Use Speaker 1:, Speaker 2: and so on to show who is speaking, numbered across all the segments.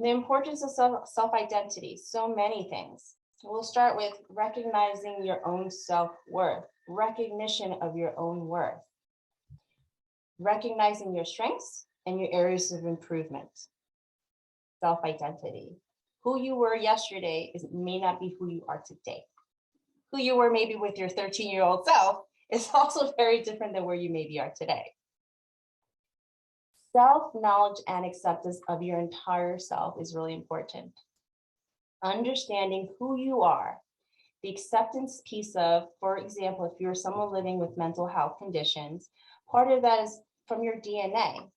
Speaker 1: The importance of self-identity, so many things. We'll start with recognizing your own self-worth, recognition of your own worth, recognizing your strengths and your areas of improvement. Self-identity. Who you were yesterday may not be who you are today. Who you were maybe with your 13-year-old self is also very different than where you maybe are today. Self-knowledge and acceptance of your entire self is really important. Understanding who you are, the acceptance piece of, for example, if you're someone living with mental health conditions, part of that is from your DNA.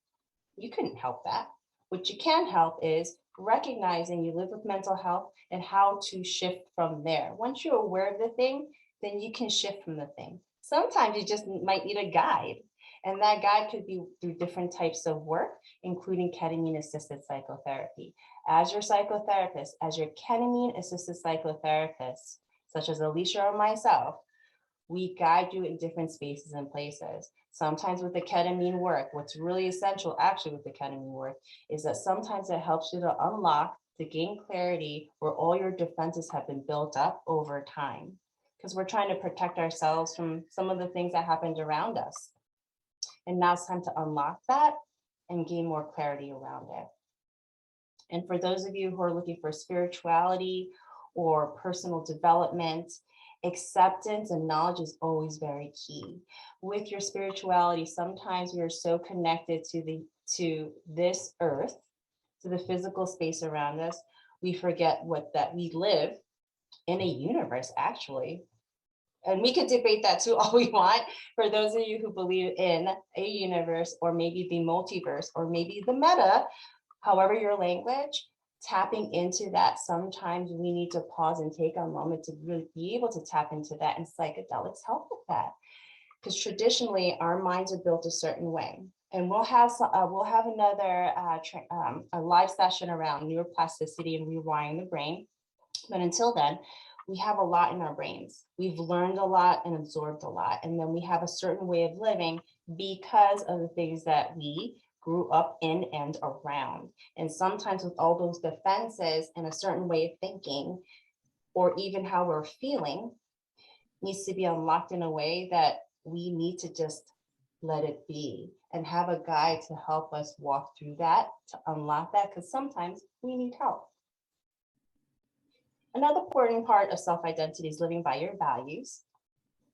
Speaker 1: You couldn't help that. What you can help is recognizing you live with mental health and how to shift from there. Once you're aware of the thing, then you can shift from the thing. Sometimes you just might need a guide, and that guide could be through different types of work, including ketamine-assisted psychotherapy. As your psychotherapist, as your ketamine-assisted psychotherapist, such as Alicia or myself, we guide you in different spaces and places. Sometimes with the ketamine work, what's really essential actually with the ketamine work is that sometimes it helps you to unlock, to gain clarity where all your defenses have been built up over time. Because we're trying to protect ourselves from some of the things that happened around us. And now it's time to unlock that and gain more clarity around it. And for those of you who are looking for spirituality or personal development, acceptance and knowledge is always very key. With your spirituality, sometimes we are so connected to this earth, to the physical space around us, we forget that we live in a universe, actually. And we could debate that too all we want. For those of you who believe in a universe, or maybe the multiverse, or maybe the meta, however your language, tapping into that, sometimes we need to pause and take a moment to really be able to tap into that, and psychedelics help with that. Because traditionally, our minds are built a certain way. And we'll have another a live session around neuroplasticity and rewiring the brain. But until then, we have a lot in our brains. We've learned a lot and absorbed a lot. And then we have a certain way of living because of the things that we grew up in and around. And sometimes with all those defenses and a certain way of thinking, or even how we're feeling, needs to be unlocked in a way that we need to just let it be and have a guide to help us walk through that, to unlock that, because sometimes we need help. Another important part of self-identity is living by your values.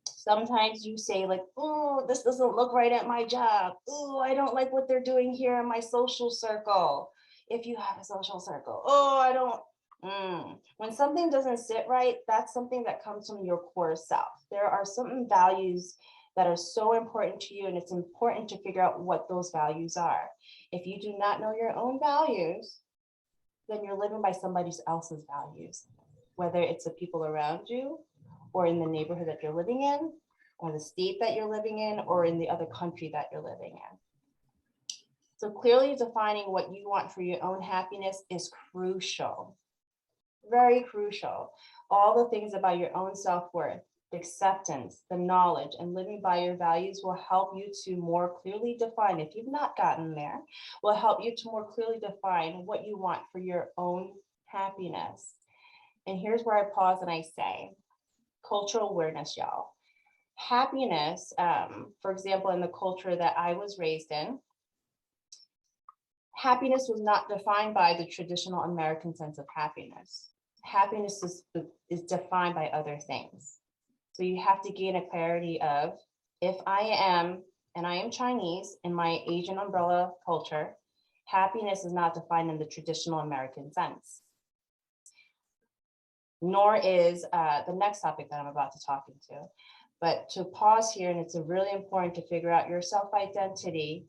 Speaker 1: Sometimes you say like, oh, this doesn't look right at my job. Oh, I don't like what they're doing here in my social circle. If you have a social circle, oh, I don't. When something doesn't sit right, that's something that comes from your core self. There are certain values that are so important to you, and it's important to figure out what those values are. If you do not know your own values, then you're living by somebody else's values, whether it's the people around you, or in the neighborhood that you're living in, or the state that you're living in, or in the other country that you're living in. So clearly defining what you want for your own happiness is crucial, very crucial. All the things about your own self-worth, the acceptance, the knowledge, and living by your values will help you to more clearly define, if you've not gotten there, will help you to more clearly define what you want for your own happiness. And here's where I pause and I say, cultural awareness, y'all. Happiness, for example, in the culture that I was raised in, happiness was not defined by the traditional American sense of happiness. Happiness is defined by other things. So you have to gain a clarity of, if I am, and I am Chinese in my Asian umbrella culture, happiness is not defined in the traditional American sense. Nor is the next topic that I'm about to talk into. But to pause here, and it's really important to figure out your self-identity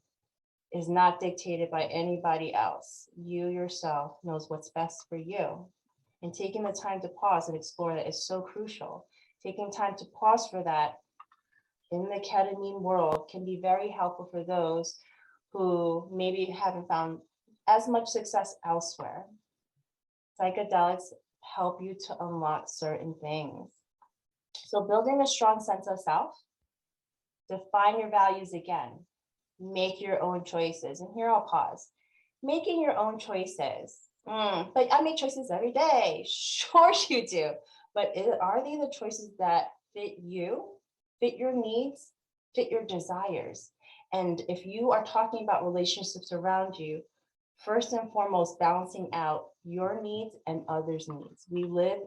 Speaker 1: is not dictated by anybody else. You yourself knows what's best for you. And taking the time to pause and explore that is so crucial. Taking time to pause for that in the ketamine world can be very helpful for those who maybe haven't found as much success elsewhere. Psychedelics help you to unlock certain things. So building a strong sense of self, define your values again, make your own choices. And here I'll pause. Making your own choices But I make choices every day. Sure, you do. But are they the choices that fit you, fit your needs, fit your desires? And if you are talking about relationships around you, first and foremost, balancing out your needs and others' needs. We live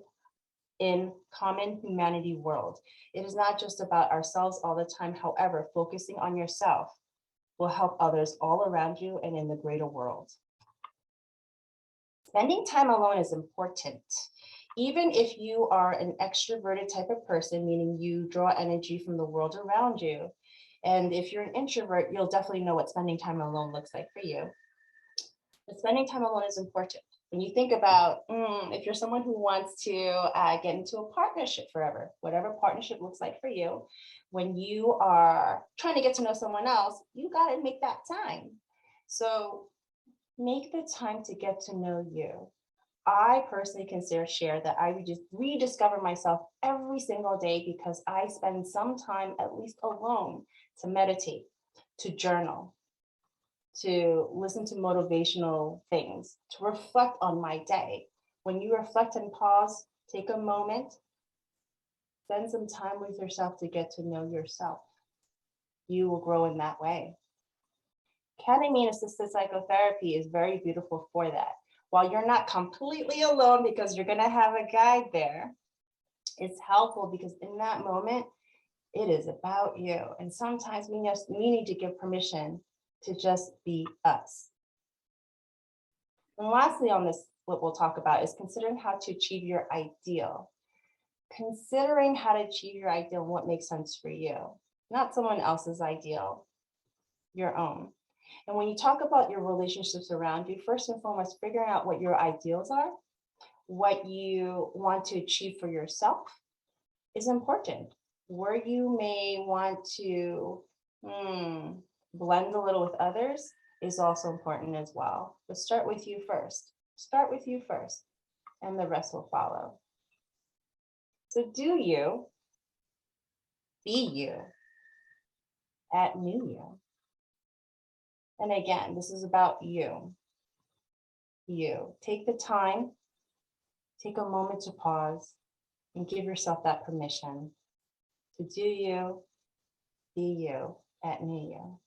Speaker 1: in common humanity world. It is not just about ourselves all the time. However, focusing on yourself will help others all around you and in the greater world. Spending time alone is important. Even if you are an extroverted type of person, meaning you draw energy from the world around you. And if you're an introvert, you'll definitely know what spending time alone looks like for you. But spending time alone is important. When you think about if you're someone who wants to get into a partnership forever, whatever partnership looks like for you, when you are trying to get to know someone else, you got to make that time. So make the time to get to know you. I personally share that I would just rediscover myself every single day because I spend some time at least alone to meditate, to journal, to listen to motivational things, to reflect on my day. When you reflect and pause, take a moment, spend some time with yourself to get to know yourself. You will grow in that way. Ketamine assisted psychotherapy is very beautiful for that. While you're not completely alone because you're going to have a guide there, it's helpful because in that moment, it is about you. And sometimes we need to give permission to just be us. And lastly on this, what we'll talk about is considering how to achieve your ideal. Considering how to achieve your ideal and what makes sense for you, not someone else's ideal, your own. And when you talk about your relationships around you, first and foremost, figuring out what your ideals are, what you want to achieve for yourself is important. Where you may want to blend a little with others is also important as well. But start with you first. Start with you first, and the rest will follow. So do you, be you, at New You. And again, this is about you. You. Take the time, take a moment to pause, and give yourself that permission to do you, be you, at New You.